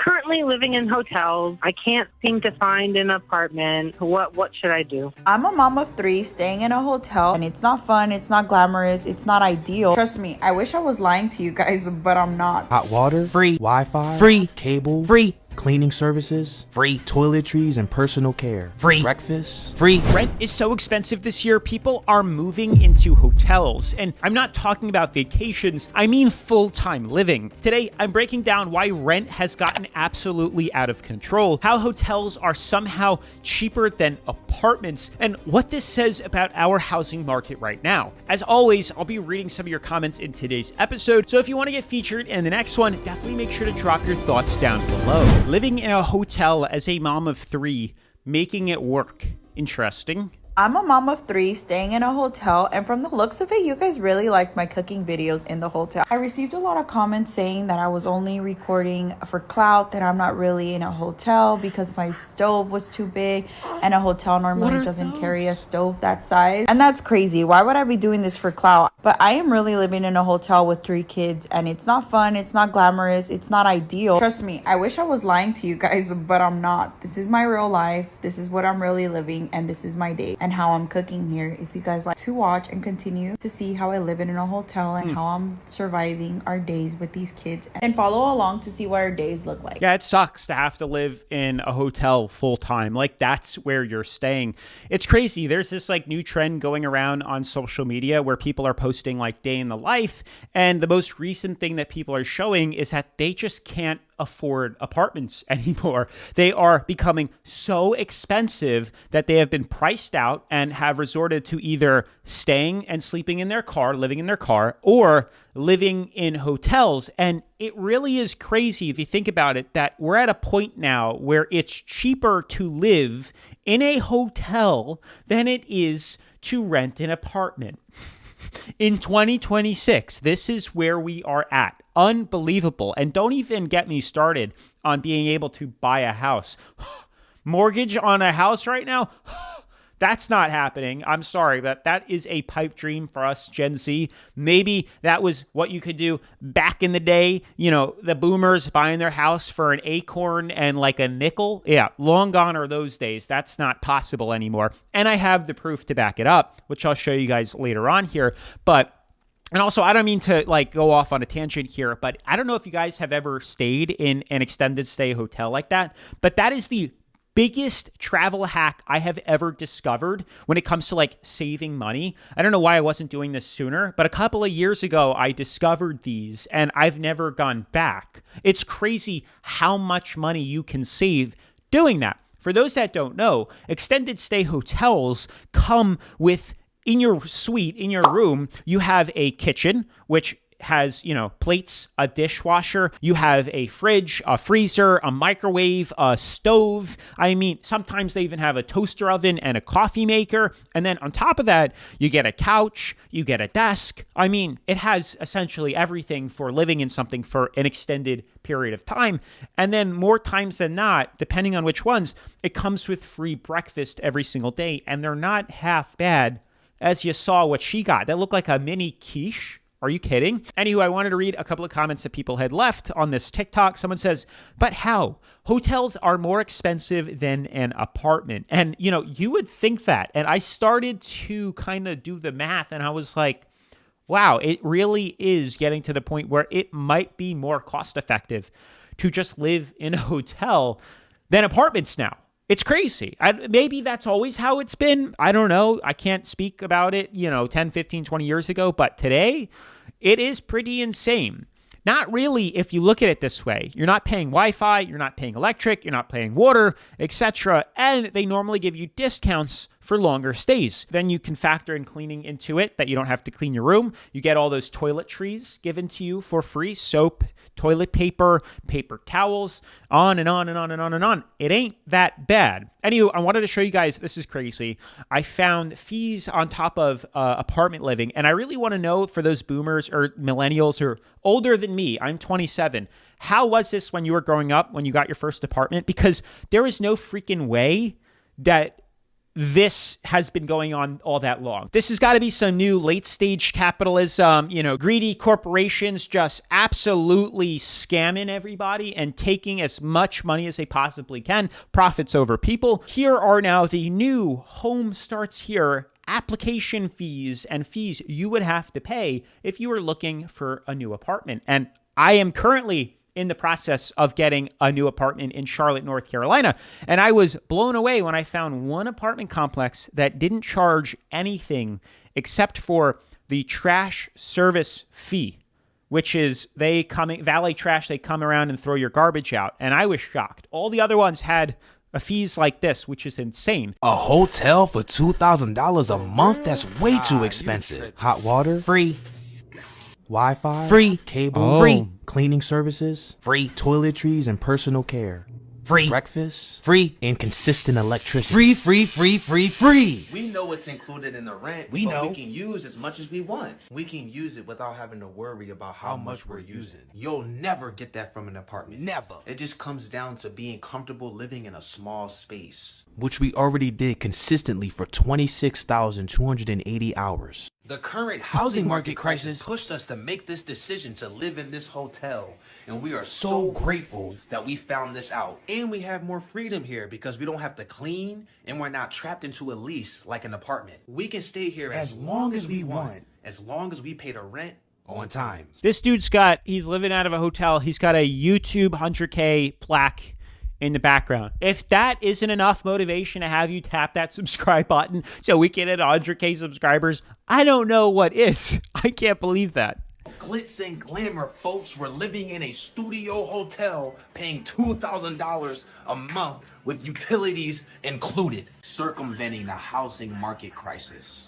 currently living in hotels. I can't seem to find an apartment. What should I do? I'm a mom of three staying in a hotel, and it's not fun, it's not glamorous, it's not ideal. Trust me, I wish I was lying to you guys, but I'm not. Hot water, free Wi-Fi, free cable, free cleaning services, free toiletries and personal care, free breakfast, free. Rent is so expensive this year, people are moving into hotels. And I'm not talking about vacations, I mean full-time living. Today, I'm breaking down why rent has gotten absolutely out of control, how hotels are somehow cheaper than apartments, and what this says about our housing market right now. As always, I'll be reading some of your comments in today's episode, so if you want to get featured in the next one, definitely make sure to drop your thoughts down below. Living in a hotel as a mom of three, making it work. Interesting. I'm a mom of three staying in a hotel, and from the looks of it, you guys really liked my cooking videos in the hotel. I received a lot of comments saying that I was only recording for clout, that I'm not really in a hotel because my stove was too big, and a hotel normally doesn't carry a stove that size. And that's crazy. Why would I be doing this for clout? But I am really living in a hotel with three kids, and it's not fun, it's not glamorous, it's not ideal. Trust me, I wish I was lying to you guys, but I'm not. This is my real life, this is what I'm really living, and this is my day and how I'm cooking here. If you guys like to watch and continue to see how I live in a hotel and how I'm surviving our days with these kids, and follow along to see what our days look like. Yeah, it sucks to have to live in a hotel full time. Like, that's where you're staying. It's crazy. There's this like new trend going around on social media where people are posting like day in the life. And the most recent thing that people are showing is that they just can't afford apartments anymore. They are becoming so expensive that they have been priced out and have resorted to either staying and sleeping in their car, living in their car, or living in hotels. And it really is crazy if you think about it, that we're at a point now where it's cheaper to live in a hotel than it is to rent an apartment. In 2026, this is where we are at. Unbelievable. And don't even get me started on being able to buy a house. Mortgage on a house right now? That's not happening. I'm sorry, but that is a pipe dream for us Gen Z. Maybe that was what you could do back in the day. You know, the boomers buying their house for an acorn and like a nickel. Yeah, long gone are those days. That's not possible anymore. And I have the proof to back it up, which I'll show you guys later on here. And also, I don't mean to like go off on a tangent here, but I don't know if you guys have ever stayed in an extended stay hotel like that, but that is the biggest travel hack I have ever discovered when it comes to like saving money. I don't know why I wasn't doing this sooner, but a couple of years ago, I discovered these and I've never gone back. It's crazy how much money you can save doing that. For those that don't know, extended stay hotels come with, in your suite, in your room, you have a kitchen, which has, plates, a dishwasher, you have a fridge, a freezer, a microwave, a stove. I mean, sometimes they even have a toaster oven and a coffee maker. And then on top of that, you get a couch, you get a desk. I mean, it has essentially everything for living in something for an extended period of time. And then more times than not, depending on which ones, it comes with free breakfast every single day. And they're not half bad, as you saw what she got. That looked like a mini quiche. Are you kidding? Anywho, I wanted to read a couple of comments that people had left on this TikTok. Someone says, but how? Hotels are more expensive than an apartment. And, you would think that. And I started to kind of do the math and I was like, wow, it really is getting to the point where it might be more cost effective to just live in a hotel than apartments now. It's crazy. Maybe that's always how it's been. I don't know. I can't speak about it, 10, 15, 20 years ago. But today, it is pretty insane. Not really if you look at it this way. You're not paying Wi-Fi, you're not paying electric, you're not paying water, etc. And they normally give you discounts for longer stays. Then you can factor in cleaning into it, that you don't have to clean your room. You get all those toiletries given to you for free, soap, toilet paper, paper towels, on and on and on and on and on. It ain't that bad. Anyway, I wanted to show you guys, this is crazy. I found fees on top of apartment living, and I really want to know for those boomers or millennials who are older than me, I'm 27, how was this when you were growing up, when you got your first apartment? Because there is no freaking way that this has been going on all that long. This has got to be some new late stage capitalism, greedy corporations just absolutely scamming everybody and taking as much money as they possibly can, profits over people. Here are now the new Home Starts Here application fees and fees you would have to pay if you were looking for a new apartment. And I am currently in the process of getting a new apartment in Charlotte, North Carolina. And I was blown away when I found one apartment complex that didn't charge anything except for the trash service fee, which is valet trash, they come around and throw your garbage out. And I was shocked. All the other ones had fees like this, which is insane. A hotel for $2,000 a month? That's way too expensive. Hot water? Free. Wi-Fi? Free. Cable? Free. Cleaning services? Free. Toiletries and personal care? Free. Breakfast? Free. And consistent electricity? Free. We know what's included in the rent. We can use as much as we want. We can use it without having to worry about how much we're using. You'll never get that from an apartment. Never. It just comes down to being comfortable living in a small space. Which we already did consistently for 26,280 hours. The current housing market crisis pushed us to make this decision to live in this hotel. And we are so grateful that we found this out. And we have more freedom here because we don't have to clean and we're not trapped into a lease like an apartment. We can stay here as long as we want, as long as we pay the rent on time. This dude's he's living out of a hotel. He's got a YouTube 100K plaque in the background. If that isn't enough motivation to have you tap that subscribe button so we can hit 100K subscribers, I don't know what is. I can't believe that. Glitz and glamour, folks. We're living in a studio hotel paying $2,000 a month with utilities included, circumventing the housing market crisis.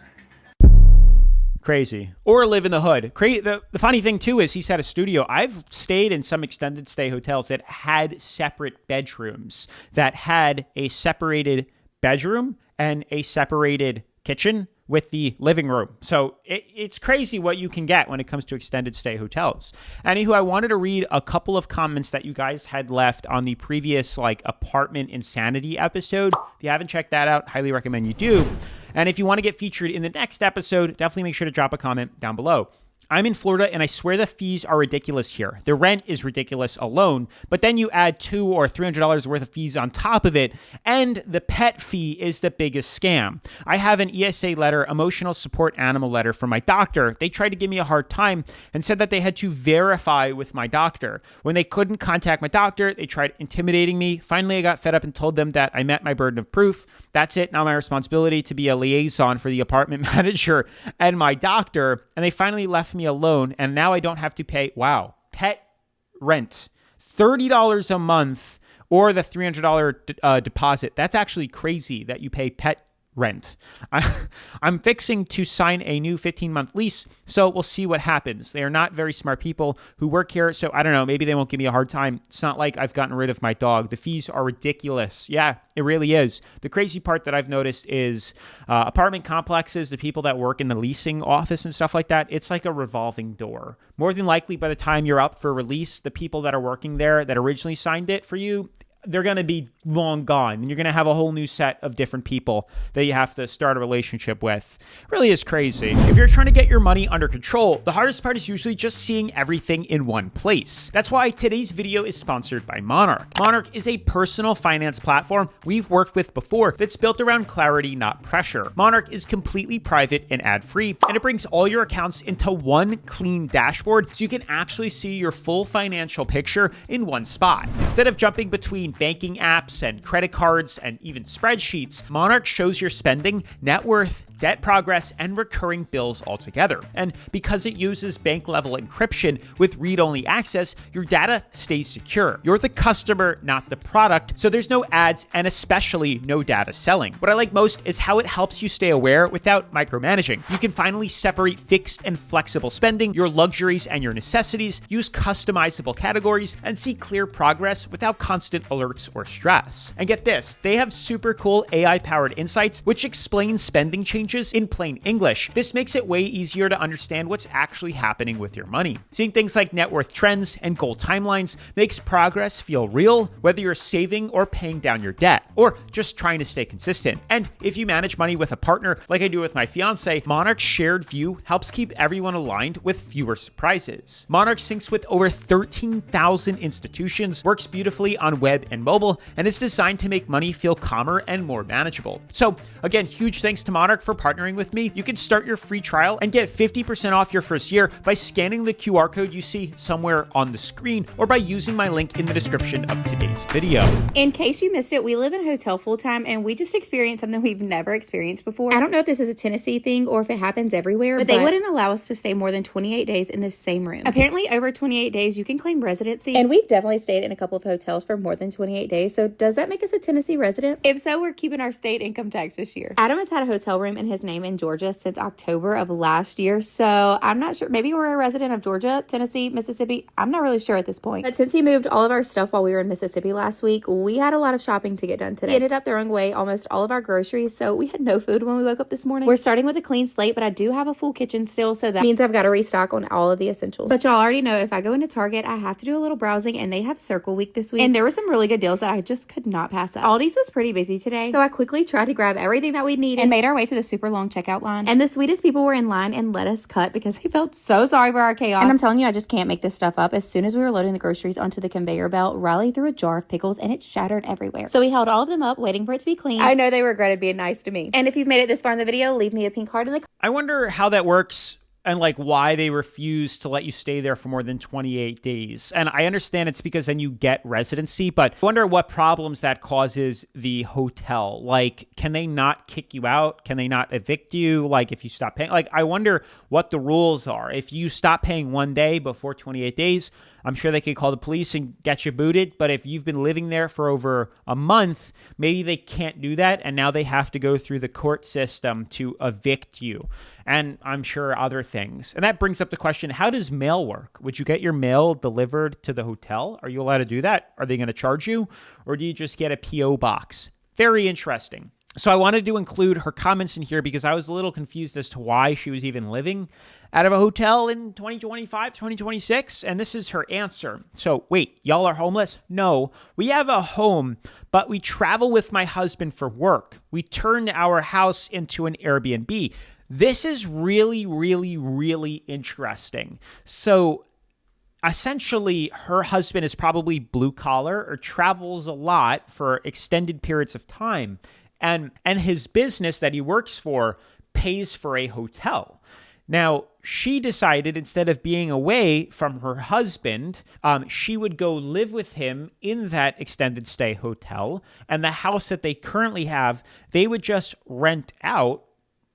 Crazy. Or live in the hood. The funny thing too is he's had a studio. I've stayed in some extended stay hotels that had separate bedrooms, that had a separated bedroom and a separated kitchen with the living room. So it's crazy what you can get when it comes to extended stay hotels. Anywho, I wanted to read a couple of comments that you guys had left on the previous apartment insanity episode. If you haven't checked that out, highly recommend you do. And if you want to get featured in the next episode, definitely make sure to drop a comment down below. I'm in Florida and I swear the fees are ridiculous here. The rent is ridiculous alone, but then you add $200 or $300 worth of fees on top of it, and the pet fee is the biggest scam. I have an ESA letter, emotional support animal letter from my doctor. They tried to give me a hard time and said that they had to verify with my doctor. When they couldn't contact my doctor, they tried intimidating me. Finally, I got fed up and told them that I met my burden of proof. That's it. Now my responsibility to be a liaison for the apartment manager and my doctor, and they finally left me alone, and now I don't have to pay pet rent, $30 a month, or the $300 deposit. That's actually crazy that you pay pet rent. I'm fixing to sign a new 15-month lease, so we'll see what happens. They are not very smart people who work here, so I don't know, maybe they won't give me a hard time. It's not like I've gotten rid of my dog. The fees are ridiculous. Yeah, it really is. The crazy part that I've noticed is apartment complexes, the people that work in the leasing office and stuff like that, it's like a revolving door. More than likely, by the time you're up for release, the people that are working there that originally signed it for you, they're going to be long gone, and you're going to have a whole new set of different people that you have to start a relationship with. It really is crazy. If you're trying to get your money under control, the hardest part is usually just seeing everything in one place. That's why today's video is sponsored by Monarch. Monarch is a personal finance platform we've worked with before that's built around clarity, not pressure. Monarch is completely private and ad-free, and it brings all your accounts into one clean dashboard so you can actually see your full financial picture in one spot. Instead of jumping between banking apps and credit cards and even spreadsheets, Monarch shows your spending, net worth, debt progress, and recurring bills all together. And because it uses bank-level encryption with read-only access, your data stays secure. You're the customer, not the product, so there's no ads and especially no data selling. What I like most is how it helps you stay aware without micromanaging. You can finally separate fixed and flexible spending, your luxuries and your necessities, use customizable categories, and see clear progress without constant alerts or stress. And get this, they have super cool AI-powered insights which explain spending changes changes in plain English. This makes it way easier to understand what's actually happening with your money. Seeing things like net worth trends and goal timelines makes progress feel real, whether you're saving or paying down your debt, or just trying to stay consistent. And if you manage money with a partner, like I do with my fiance, Monarch's shared view helps keep everyone aligned with fewer surprises. Monarch syncs with over 13,000 institutions, works beautifully on web and mobile, and is designed to make money feel calmer and more manageable. So again, huge thanks to Monarch for partnering with me. You can start your free trial and get 50% off your first year by scanning the QR code you see somewhere on the screen, or by using my link in the description of today's video. In case you missed it, we live in a hotel full time and we just experienced something we've never experienced before. I don't know if this is a Tennessee thing or if it happens everywhere, but they wouldn't allow us to stay more than 28 days in the same room. Apparently over 28 days you can claim residency, and we've definitely stayed in a couple of hotels for more than 28 days. So does that make us a Tennessee resident? If so, we're keeping our state income tax this year. Adam has had a hotel room in his name in Georgia since October of last year, so I'm not sure. Maybe we're a resident of Georgia, Tennessee, Mississippi. I'm not really sure at this point. But since he moved all of our stuff while we were in Mississippi last week, we had a lot of shopping to get done today. We ended up throwing away almost all of our groceries, so we had no food when we woke up this morning. We're starting with a clean slate, but I do have a full kitchen still, so that means I've got to restock on all of the essentials. But y'all already know if I go into Target, I have to do a little browsing, and they have Circle Week this week, and there were some really good deals that I just could not pass up. Aldi's was pretty busy today, so I quickly tried to grab everything that we needed and made our way to the super long checkout line. And the sweetest people were in line and let us cut because they felt so sorry for our chaos. And I'm telling you, I just can't make this stuff up. As soon as we were loading the groceries onto the conveyor belt, Riley threw a jar of pickles and it shattered everywhere. So we held all of them up, waiting for it to be clean. I know they regretted being nice to me. And if you've made it this far in the video, leave me a pink heart in the I wonder how that works and like why they refuse to let you stay there for more than 28 days. And I understand it's because then you get residency, but I wonder what problems that causes the hotel. Like, can they not kick you out? Can they not evict you? Like if you stop paying, like I wonder what the rules are. If you stop paying one day before 28 days, I'm sure they could call the police and get you booted. But if you've been living there for over a month, maybe they can't do that. And now they have to go through the court system to evict you. And I'm sure other things. And that brings up the question, how does mail work? Would you get your mail delivered to the hotel? Are you allowed to do that? Are they going to charge you? Or do you just get a P.O. box? Very interesting. So I wanted to include her comments in here because I was a little confused as to why she was even living out of a hotel in 2025, 2026. And this is her answer. So wait, y'all are homeless? No, we have a home, but we travel with my husband for work. We turned our house into an Airbnb. This is really, really, really interesting. So essentially, her husband is probably blue collar or travels a lot for extended periods of time. And his business that he works for pays for a hotel. Now, she decided instead of being away from her husband, she would go live with him in that extended stay hotel. And the house that they currently have, they would just rent out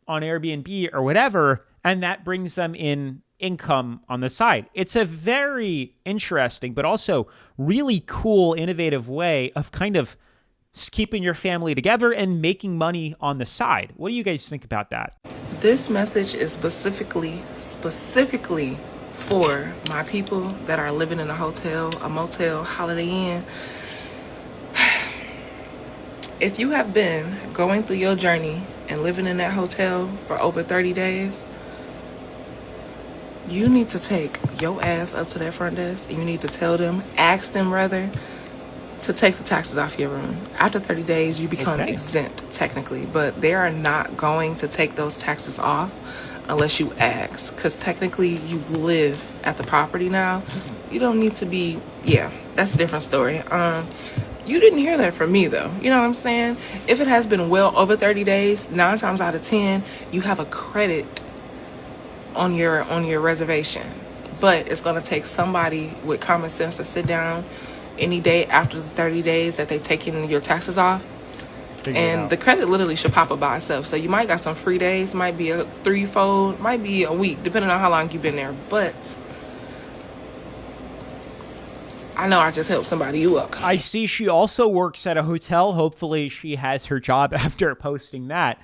on Airbnb or whatever. And that brings them in income on the side. It's a very interesting, but also really cool, innovative way of kind of keeping your family together and making money on the side. What do you guys think about that? This message is specifically for my people that are living in a hotel, a motel, Holiday Inn. If you have been going through your journey and living in that hotel for over 30 days, you need to take your ass up to that front desk and you need to ask them rather, to take the taxes off your room. After 30 days, you become exempt technically, but they are not going to take those taxes off unless you ask, because technically you live at the property now. You don't need to be, that's a different story. You didn't hear that from me though. You know what I'm saying? If it has been well over 30 days, 9 times out of 10, you have a credit on your reservation. But it's going to take somebody with common sense to sit down any day after the 30 days that they taking your taxes off, and the credit literally should pop up by itself. So you might got some free days, might be a threefold, might be a week, depending on how long you've been there. But I know I just helped somebody you up. I see she also works at a hotel. Hopefully she has her job after posting that.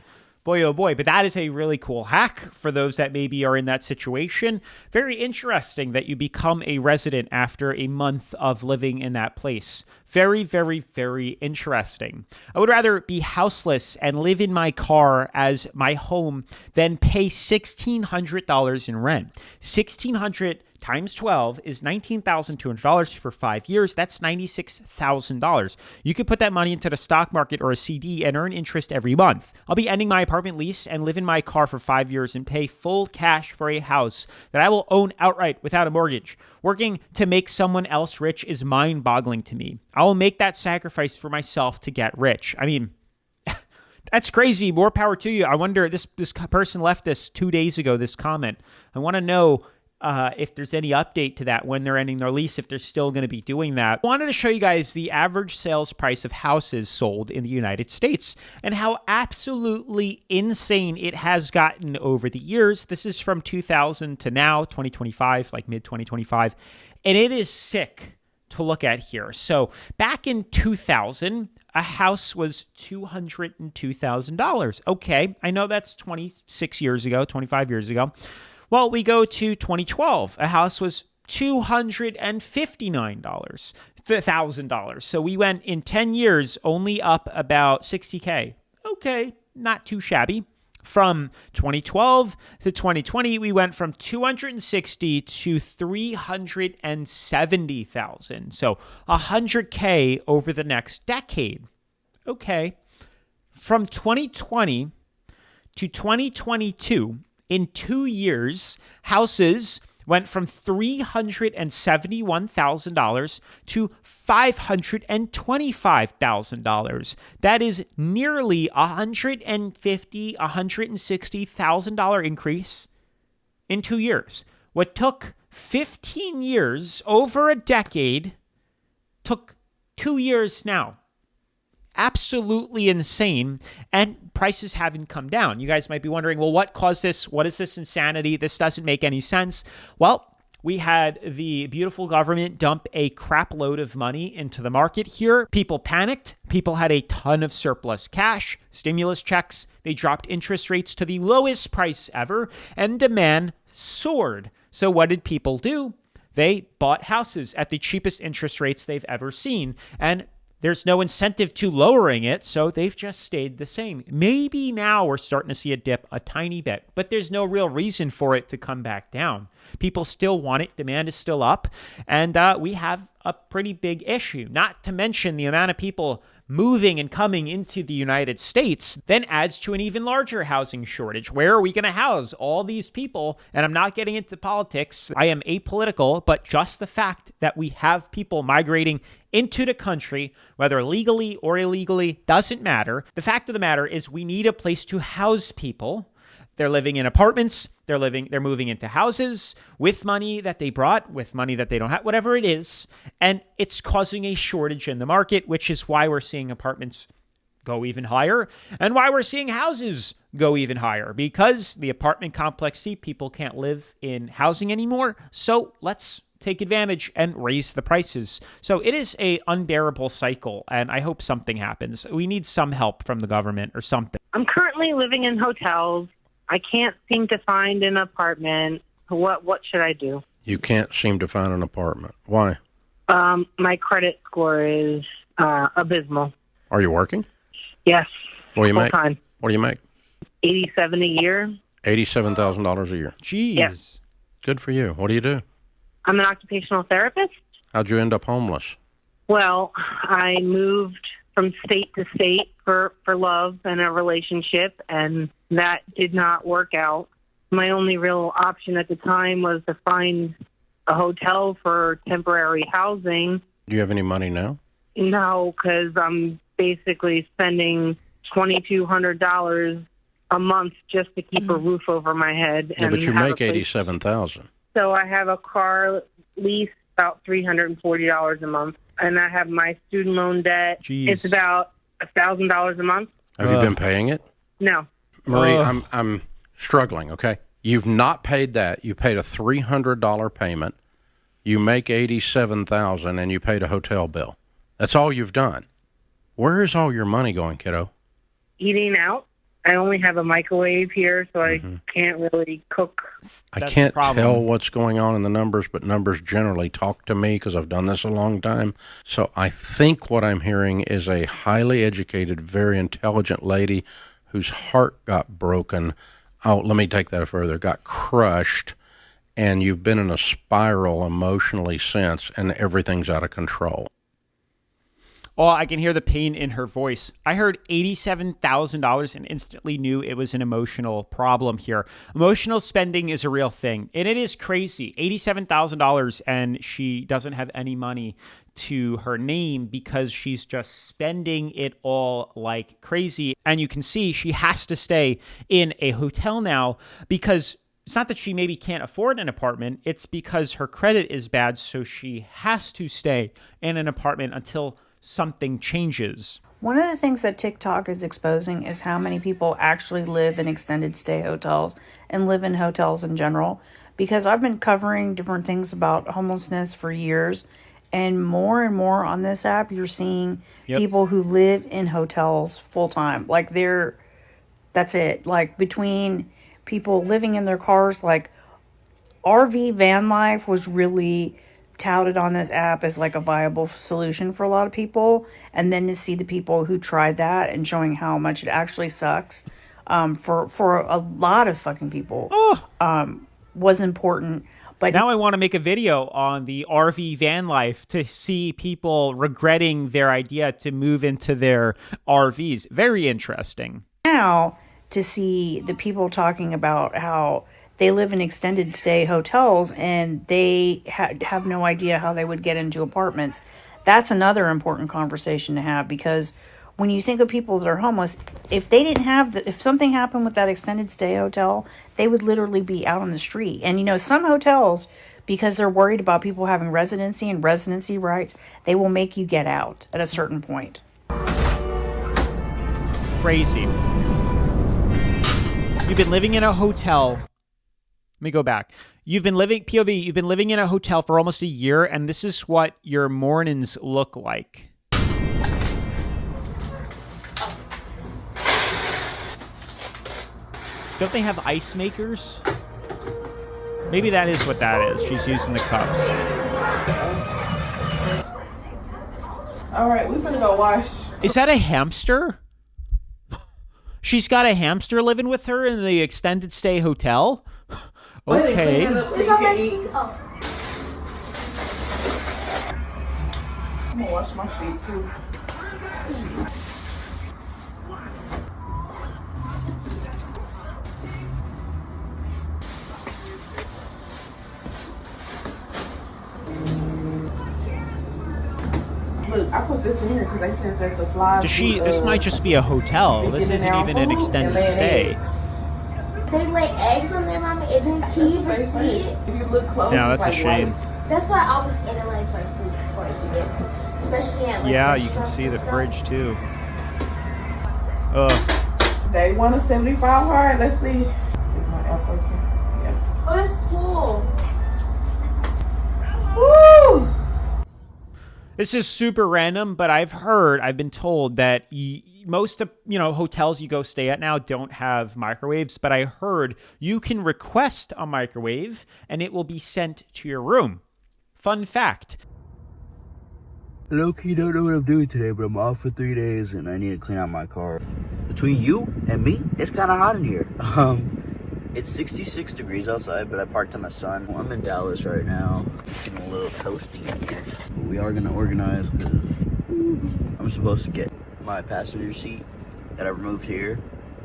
Boy, oh boy. But that is a really cool hack for those that maybe are in that situation. Very interesting that you become a resident after a month of living in that place. Very, very, very interesting. I would rather be houseless and live in my car as my home than pay $1,600 in rent. $1,600 times 12 is $19,200 for 5 years. That's $96,000. You could put that money into the stock market or a CD and earn interest every month. I'll be ending my apartment lease and live in my car for 5 years and pay full cash for a house that I will own outright without a mortgage. Working to make someone else rich is mind-boggling to me. I will make that sacrifice for myself to get rich. I mean, that's crazy. More power to you. I wonder, this person left this 2 days ago, this comment. I want to know if there's any update to that when they're ending their lease, if they're still going to be doing that. I wanted to show you guys the average sales price of houses sold in the United States and how absolutely insane it has gotten over the years. This is from 2000 to now, 2025, like mid-2025, and it is sick to look at here. So back in 2000, a house was $202,000. Okay, I know that's 26 years ago, 25 years ago. Well, we go to 2012. A house was $259,000. So we went in 10 years only up about $60K. Okay, not too shabby. From 2012 to 2020, we went from 260 to 370,000. So 100K over the next decade. Okay. From 2020 to 2022, in 2 years, houses went from $371,000 to $525,000. That is nearly $150,000, $160,000 increase in 2 years. What took 15 years, over a decade, took 2 years now. Absolutely insane, and prices haven't come down. You guys might be wondering, well, what caused this? What is this insanity? This doesn't make any sense. Well, we had the beautiful government dump a crap load of money into the market here. People panicked. People had a ton of surplus cash, stimulus checks. They dropped interest rates to the lowest price ever, and demand soared. So what did people do? They bought houses at the cheapest interest rates they've ever seen, and there's no incentive to lowering it, so they've just stayed the same. Maybe now we're starting to see a dip a tiny bit, but there's no real reason for it to come back down. People still want it. Demand is still up, and we have a pretty big issue, not to mention the amount of people moving and coming into the United States then adds to an even larger housing shortage. Where are we going to house all these people? And I'm not getting into politics. I am apolitical, but just the fact that we have people migrating into the country, whether legally or illegally, doesn't matter. The fact of the matter is we need a place to house people. They're living in apartments. They're moving into houses with money that they brought, with money that they don't have, whatever it is. And it's causing a shortage in the market, which is why we're seeing apartments go even higher and why we're seeing houses go even higher, because the apartment complex, people can't live in housing anymore. So let's take advantage and raise the prices. So it is a unbearable cycle, and I hope something happens. We need some help from the government or something. I'm currently living in hotels. I can't seem to find an apartment. What should I do? You can't seem to find an apartment. Why? My credit score is abysmal. Are you working? Yes. What do you make? Time. What do you make? $87,000 a year. $87,000 a year. Jeez. Yes. Good for you. What do you do? I'm an occupational therapist. How'd you end up homeless? Well, I moved from state to state for love and a relationship, and that did not work out. My only real option at the time was to find a hotel for temporary housing. Do you have any money now? No, because I'm basically spending $2,200 a month just to keep a roof over my head. Yeah, but you make $87,000. So I have a car lease, about $340 a month, and I have my student loan debt. Jeez. It's about $1,000 a month. Have you been paying it? No. Marie, I'm struggling, okay? You've not paid that. You paid a $300 payment. You make $87,000 and you paid a hotel bill. That's all you've done. Where is all your money going, kiddo? Eating out. I only have a microwave here, so I can't really cook. I can't tell what's going on in the numbers, but numbers generally talk to me because I've done this a long time. So I think what I'm hearing is a highly educated, very intelligent lady whose heart got broken. Oh, let me take that further. Got crushed, and you've been in a spiral emotionally since, and everything's out of control. Oh, I can hear the pain in her voice. I heard $87,000 and instantly knew it was an emotional problem here. Emotional spending is a real thing, and it is crazy. $87,000, and she doesn't have any money to her name because she's just spending it all like crazy. And you can see she has to stay in a hotel now because it's not that she maybe can't afford an apartment. It's because her credit is bad, so she has to stay in an apartment until something changes. One of the things that TikTok is exposing is how many people actually live in extended stay hotels and live in hotels in general. Because I've been covering different things about homelessness for years, and more on this app, you're seeing people who live in hotels full time. Like that's it. Like between people living in their cars, like RV van life was really touted on this app as like a viable solution for a lot of people, and then to see the people who tried that and showing how much it actually sucks for a lot of fucking people was important. But now I want to make a video on the RV van life to see people regretting their idea to move into their RVs. Very interesting. Now to see the people talking about how they live in extended stay hotels and they have no idea how they would get into apartments. That's another important conversation to have, because when you think of people that are homeless, if they didn't have if something happened with that extended stay hotel, they would literally be out on the street. And some hotels, because they're worried about people having residency and residency rights, they will make you get out at a certain point. Crazy. You've been living in a hotel. Let me go back. You've been living in a hotel for almost a year, and this is what your mornings look like. Don't they have ice makers? Maybe that is what that is. She's using the cups. All right, we're gonna go wash. Is that a hamster? She's got a hamster living with her in the extended stay hotel? Okay. I'm gonna wash my feet too. Look, I put this in here because they said that the flies. This might just be a hotel. This isn't even an extended stay. They lay eggs on their mama, and then can you even see it? If you look close, yeah, that's a shame. That's why I always analyze my food before I eat it, especially at you can see the fridge too. Day 1 of 75 hard. Let's see. Yeah. Oh, that's cool. Woo! This is super random, but I've been told that most of, hotels you go stay at now don't have microwaves, but I heard you can request a microwave and it will be sent to your room. Fun fact. Low-key don't know what I'm doing today, but I'm off for 3 days and I need to clean out my car. Between you and me, it's kind of hot in here. It's 66 degrees outside, but I parked in the sun. I'm in Dallas right now. Getting a little toasty in here. But we are gonna organize because I'm supposed to get my passenger seat that I removed here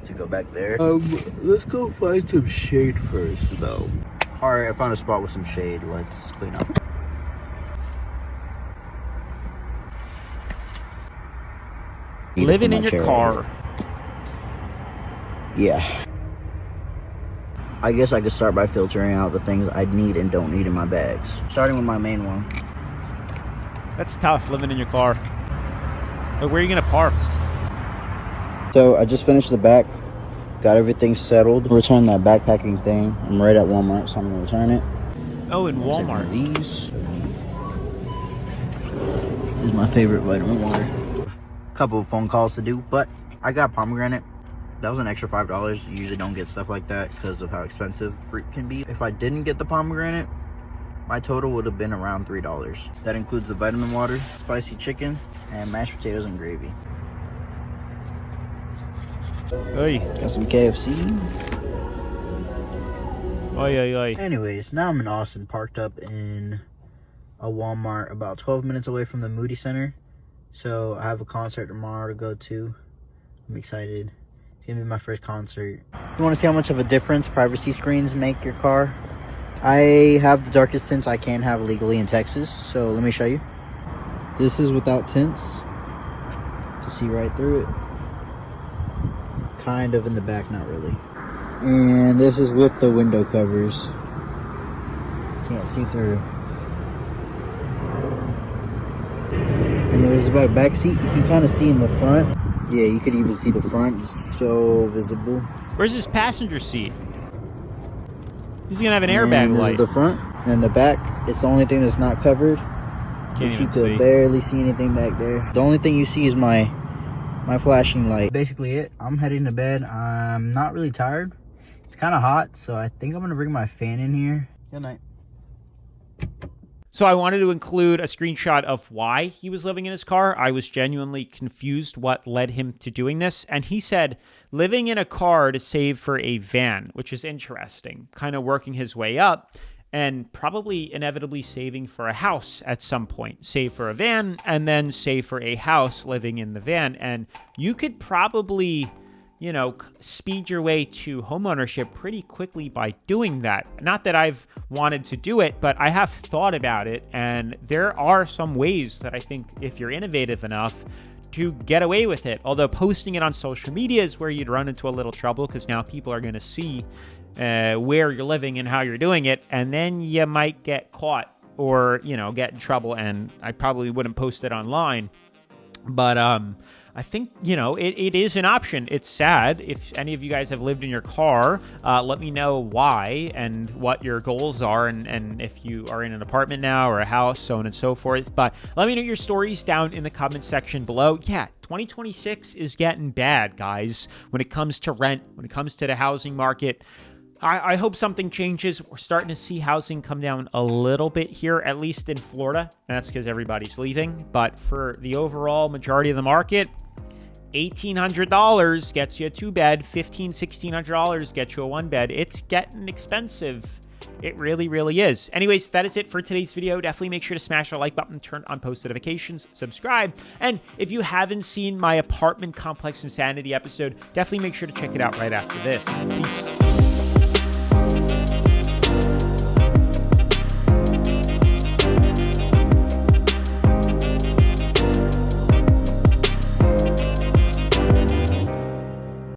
to go back there. Let's go find some shade first, though. All right, I found a spot with some shade. Let's clean up. Living in your car. Yeah. I guess I could start by filtering out the things I need and don't need in my bags. Starting with my main one. That's tough, living in your car. Like, where are you going to park? So I just finished the back. Got everything settled. Returned that backpacking thing. I'm right at Walmart, so I'm going to return it. Oh, in Walmart. These. This is my favorite vitamin water. Couple of phone calls to do, but I got pomegranate That was an extra $5. You usually don't get stuff like that because of how expensive fruit can be. If I didn't get the pomegranate, my total would have been around $3. That includes the vitamin water, spicy chicken, and mashed potatoes and gravy. Oy. Got some KFC. Oy, oy, oy. Anyways, now I'm in Austin, parked up in a Walmart about 12 minutes away from the Moody Center. So I have a concert tomorrow to go to. I'm excited. It's gonna be my first concert. You wanna see how much of a difference privacy screens make your car? I have the darkest tints I can have legally in Texas, so let me show you. This is without tints. To see right through it. Kind of in the back, not really. And this is with the window covers. Can't see through. And this is my back seat. You can kind of see in the front. Yeah, you could even see the front. It's so visible. Where's his passenger seat? He's gonna have an airbag light. The front and the back. It's the only thing that's not covered. Can't You even could see. barely see anything back there. The only thing you see is my flashing light. Basically it. I'm heading to bed. I'm not really tired. It's kind of hot, so I think I'm gonna bring my fan in here. Good night. So I wanted to include a screenshot of why he was living in his car. I was genuinely confused what led him to doing this. And he said living in a car to save for a van, which is interesting, kind of working his way up and probably inevitably saving for a house at some point. Save for a van and then save for a house living in the van. And you could probably, you know, speed your way to homeownership pretty quickly by doing that. Not that I've wanted to do it, but I have thought about it. And there are some ways that I think if you're innovative enough to get away with it. Although posting it on social media is where you'd run into a little trouble because now people are going to see where you're living and how you're doing it. And then you might get caught or, you know, get in trouble. And I probably wouldn't post it online. But I think, you know, it is an option. It's sad. If any of you guys have lived in your car, let me know why and what your goals are. And if you are in an apartment now or a house, so on and so forth. But let me know your stories down in the comment section below. Yeah, 2026 is getting bad, guys, when it comes to rent, when it comes to the housing market. I hope something changes. We're starting to see housing come down a little bit here, at least in Florida. And that's because everybody's leaving. But for the overall majority of the market, $1,800 gets you a 2-bed, $1,500, $1,600 gets you a 1-bed. It's getting expensive. It really, really is. Anyways, that is it for today's video. Definitely make sure to smash the like button, turn on post notifications, subscribe. And if you haven't seen my apartment complex insanity episode, definitely make sure to check it out right after this. Peace.